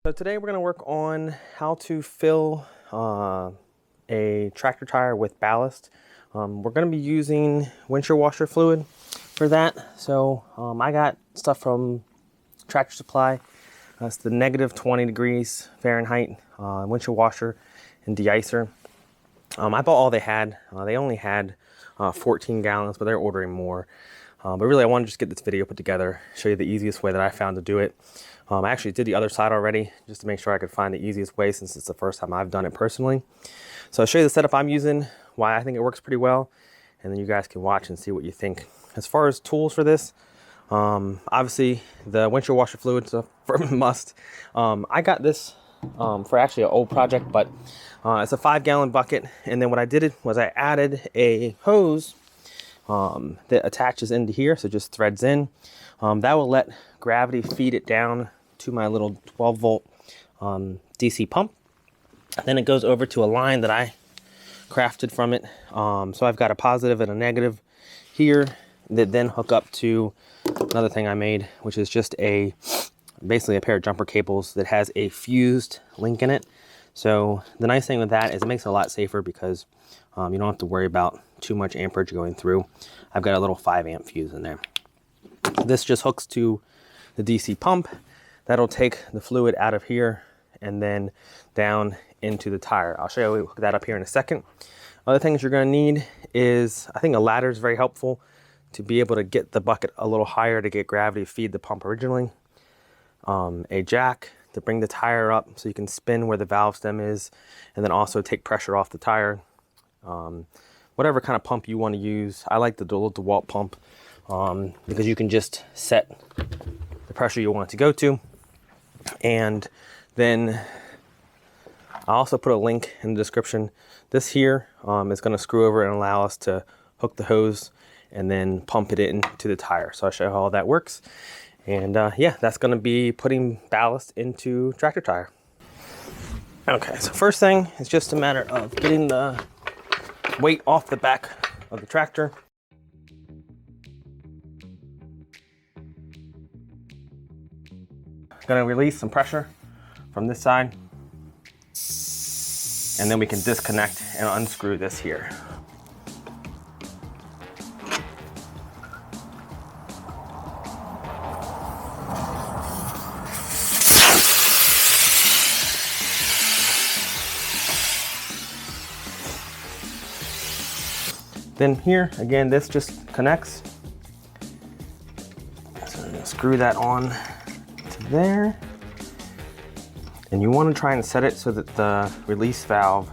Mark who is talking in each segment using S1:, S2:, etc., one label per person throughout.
S1: So today we're going to work on how to fill a tractor tire with ballast. We're going to be using windshield washer fluid for that. So I got stuff from Tractor Supply. It's the negative 20 degrees Fahrenheit windshield washer and de-icer. I bought all they had. They only had 14 gallons, but they're ordering more. But really I wanted to just get this video put together, show you the easiest way that I found to do it. I actually did the other side already just to make sure I could find the easiest way, since it's the first time I've done it personally. So I'll show you the setup I'm using, why I think it works pretty well, and then you guys can watch and see what you think. As far as tools for this, obviously the windshield washer fluid is a must. I got this for actually an old project, but it's a 5-gallon bucket. And then what I did was I added a hose that attaches into here, so it just threads in. That will let gravity feed it down to my little 12-volt DC pump. Then it goes over to a line that I crafted from it. So I've got a positive and a negative here that then hook up to another thing I made, which is just basically a pair of jumper cables that has a fused link in it. So the nice thing with that is it makes it a lot safer, because you don't have to worry about too much amperage going through. I've got a little 5-amp fuse in there. This just hooks to the DC pump. That'll take the fluid out of here and then down into the tire. I'll show you hook that up here in a second. Other things you're going to need is, I think a ladder is very helpful to be able to get the bucket a little higher to get gravity to feed the pump originally. A jack to bring the tire up so you can spin where the valve stem is, and then also take pressure off the tire. Whatever kind of pump you want to use. I like the DeWalt pump because you can just set the pressure you want it to go to. And then I also put a link in the description. This here is going to screw over and allow us to hook the hose and then pump it into the tire. So I'll show you how all that works. And yeah, that's going to be putting ballast into tractor tire. Okay, so first thing is just a matter of getting the weight off the back of the tractor. Going to release some pressure from this side, and then we can disconnect and unscrew this here. Then here, again, this just connects. So I'm gonna screw that on to there. And you wanna try and set it so that the release valve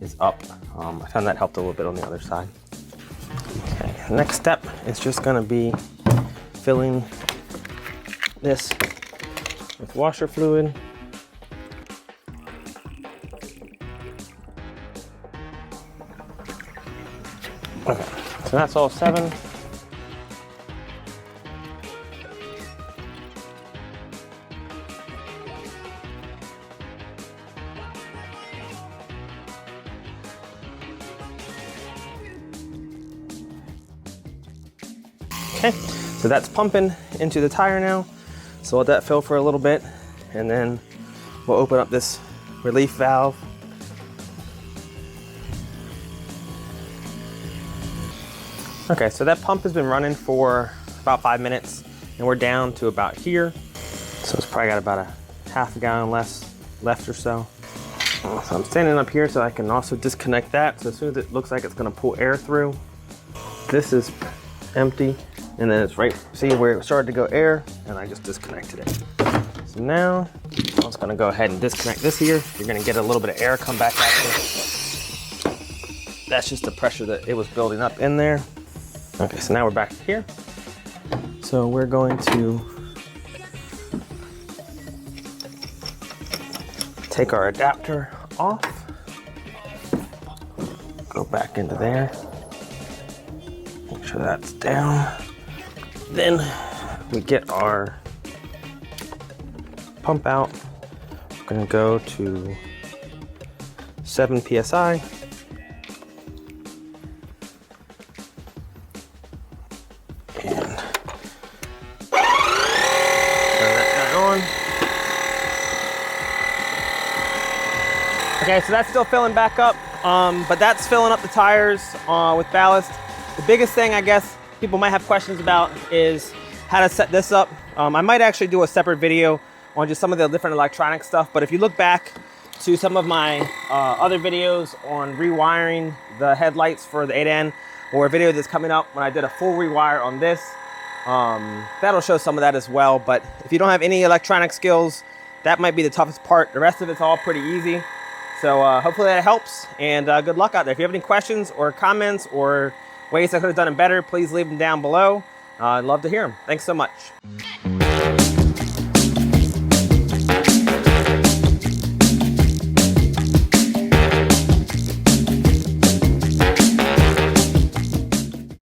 S1: is up. I found that helped a little bit on the other side. Okay, next step is just gonna be filling this with washer fluid. Okay, so that's all 7. Okay, so that's pumping into the tire now. So let that fill for a little bit, and then we'll open up this relief valve. Okay, so that pump has been running for about 5 minutes, and we're down to about here. So it's probably got about a half a gallon left or so. So I'm standing up here so I can also disconnect that. So as soon as it looks like it's gonna pull air through, this is empty, and then it's right, see where it started to go air, and I just disconnected it. So now I'm just gonna go ahead and disconnect this here. You're gonna get a little bit of air come back out there. That's just the pressure that it was building up in there. Okay, so now we're back here. So we're going to take our adapter off, go back into there, make sure that's down. Then we get our pump out. We're gonna go to 7 PSI. Okay, so that's still filling back up, but that's filling up the tires with ballast. The biggest thing I guess people might have questions about is how to set this up. I might actually do a separate video on just some of the different electronic stuff, but if you look back to some of my other videos on rewiring the headlights for the 8N, or a video that's coming up when I did a full rewire on this, that'll show some of that as well. But if you don't have any electronic skills, that might be the toughest part. The rest of it's all pretty easy. So hopefully that helps, and good luck out there. If you have any questions or comments or ways I could have done it better, please leave them down below. I'd love to hear them. Thanks so much.